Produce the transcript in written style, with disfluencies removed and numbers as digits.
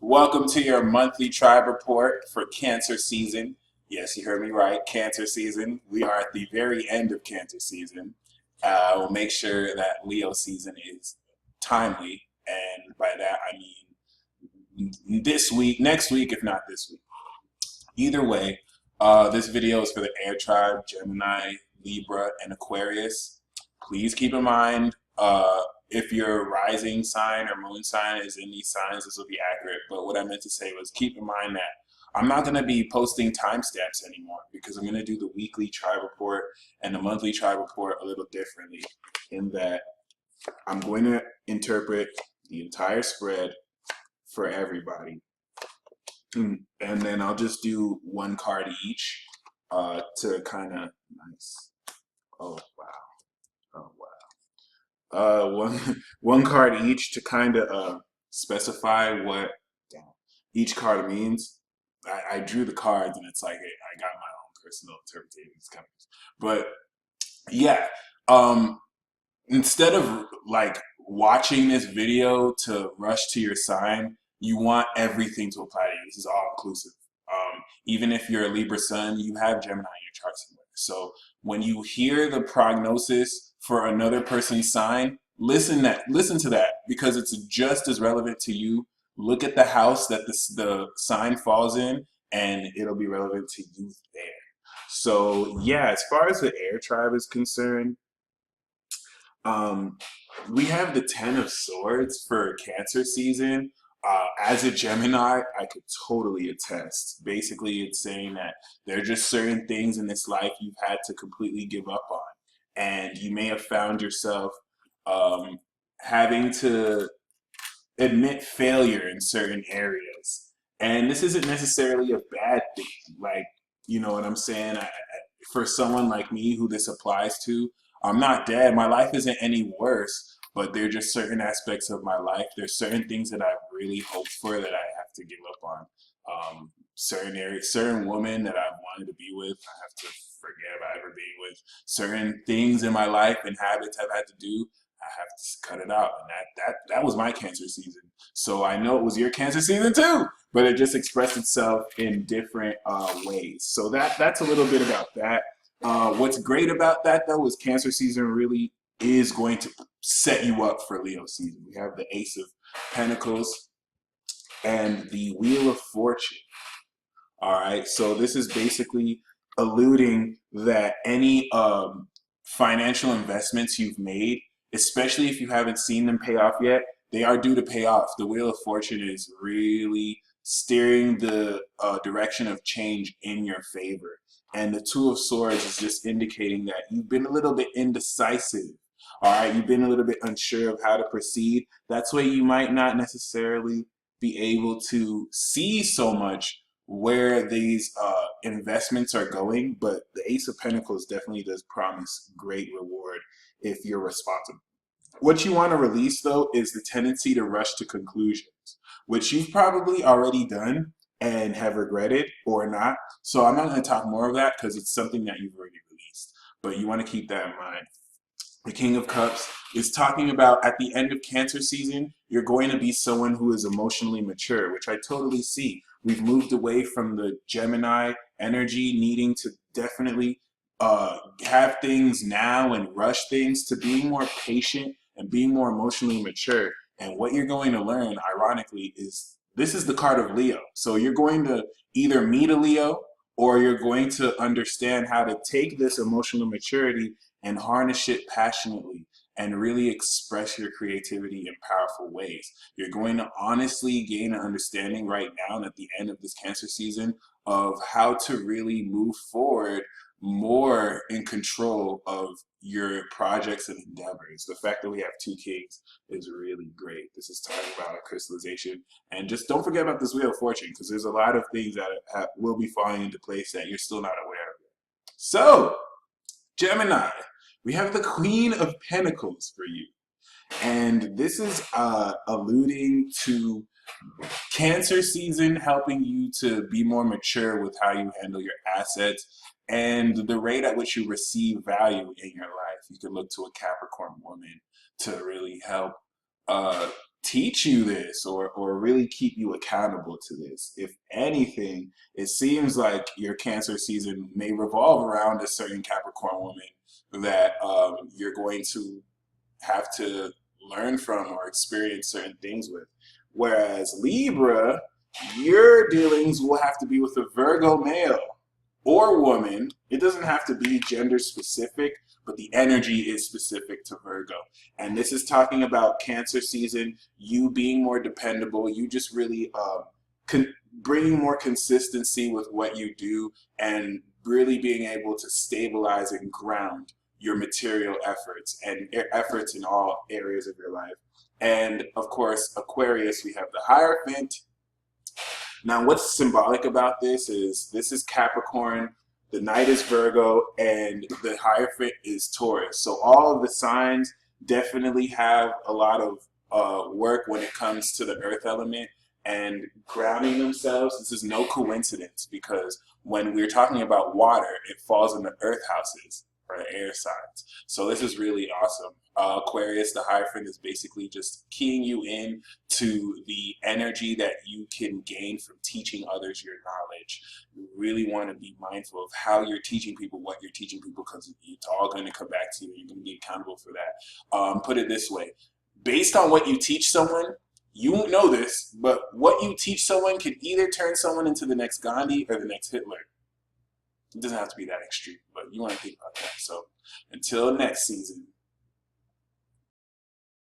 Welcome to your monthly tribe report for Cancer season. Yes, you heard me right, Cancer season. We are at the very end of Cancer season. We'll make sure that Leo season is timely, and by that I mean this week, next week, if not this week. Either way, this video is for the air tribe, Gemini, Libra, and Aquarius. Please keep in mind, if your rising sign or moon sign is in these signs, this will be accurate. But what I meant to say was keep in mind that I'm not going to be posting timestamps anymore because I'm going to do the weekly tribe report and the monthly tribe report a little differently in that I'm going to interpret the entire spread for everybody. And then I'll just do one card each to kind of, nice. Oh, wow. Oh, wow. One card each to kind of specify what each card means. I drew the cards and it's like I got my own personal interpretations coming. But yeah, instead of like watching this video to rush to your sign, you want everything to apply to you. This is all inclusive. Even if you're a Libra sun, you have Gemini in your chart somewhere. So when you hear the prognosis for another person's sign, listen to that because it's just as relevant to you. Look at the house that the sign falls in, and it'll be relevant to you there. So yeah, as far as the air tribe is concerned, we have the Ten of Swords for Cancer season. As a Gemini, I could totally attest. Basically, it's saying that there are just certain things in this life you've had to completely give up on. And you may have found yourself having to admit failure in certain areas. And this isn't necessarily a bad thing. Like, you know what I'm saying? For someone like me who this applies to, I'm not dead. My life isn't any worse, but there are just certain aspects of my life. There's certain things that I've really hoped for that I have to give up on. Certain areas, certain women that I've wanted to be with, I have to forget about ever being with. Certain things in my life and habits I've had to do, I have to cut it out. And that was my Cancer season. So I know it was your Cancer season too, but it just expressed itself in different ways. So that's a little bit about that. What's great about that though is Cancer season really is going to set you up for Leo season. We have the Ace of Pentacles and the Wheel of Fortune. All right, so this is basically alluding that any financial investments you've made, especially if you haven't seen them pay off yet, they are due to pay off. The Wheel of Fortune is really steering the direction of change in your favor. And the Two of Swords is just indicating that you've been a little bit indecisive. All right, you've been a little bit unsure of how to proceed. That's why you might not necessarily be able to see so much where these investments are going, but the Ace of Pentacles definitely does promise great reward if you're responsible. What you want to release though is the tendency to rush to conclusions, which you've probably already done and have regretted or not. So I'm not going to talk more of that because it's something that you've already released, but you want to keep that in mind. The King of Cups is talking about at the end of Cancer season, you're going to be someone who is emotionally mature, which I totally see. We've moved away from the Gemini energy needing to definitely have things now and rush things to being more patient and being more emotionally mature. And what you're going to learn, ironically, is this is the card of Leo. So you're going to either meet a Leo or you're going to understand how to take this emotional maturity and harness it passionately and really express your creativity in powerful ways. You're going to honestly gain an understanding right now and at the end of this Cancer season of how to really move forward more in control of your projects and endeavors. The fact that we have two kings is really great. This is talking about a crystallization. And just don't forget about this Wheel of Fortune because there's a lot of things that will be falling into place that you're still not aware of yet. So, Gemini, we have the Queen of Pentacles for you. And this is alluding to Cancer season helping you to be more mature with how you handle your assets and the rate at which you receive value in your life. You could look to a Capricorn woman to really help teach you this or really keep you accountable to this. If anything, it seems like your Cancer season may revolve around a certain Capricorn woman that you're going to have to learn from or experience certain things with. Whereas Libra, your dealings will have to be with a Virgo male or woman. It doesn't have to be gender specific, but the energy is specific to Virgo. And this is talking about Cancer season, you being more dependable, you just really bringing more consistency with what you do and really being able to stabilize and ground your material efforts and efforts in all areas of your life. And of course, Aquarius, we have the Hierophant. Now, what's symbolic about this is Capricorn, the Knight is Virgo, and the Hierophant is Taurus. So all of the signs definitely have a lot of work when it comes to the earth element and grounding themselves. This is no coincidence because when we're talking about water, it falls in the earth houses or the air signs. So this is really awesome. Aquarius, the Hierophant, is basically just keying you in to the energy that you can gain from teaching others your knowledge. You really want to be mindful of how you're teaching people, what you're teaching people, because it's all going to come back to you. You're going to be accountable for that. Put it this way. Based on what you teach someone, you won't know this, but what you teach someone can either turn someone into the next Gandhi or the next Hitler. It doesn't have to be that extreme, but you want to think about that. So until next season,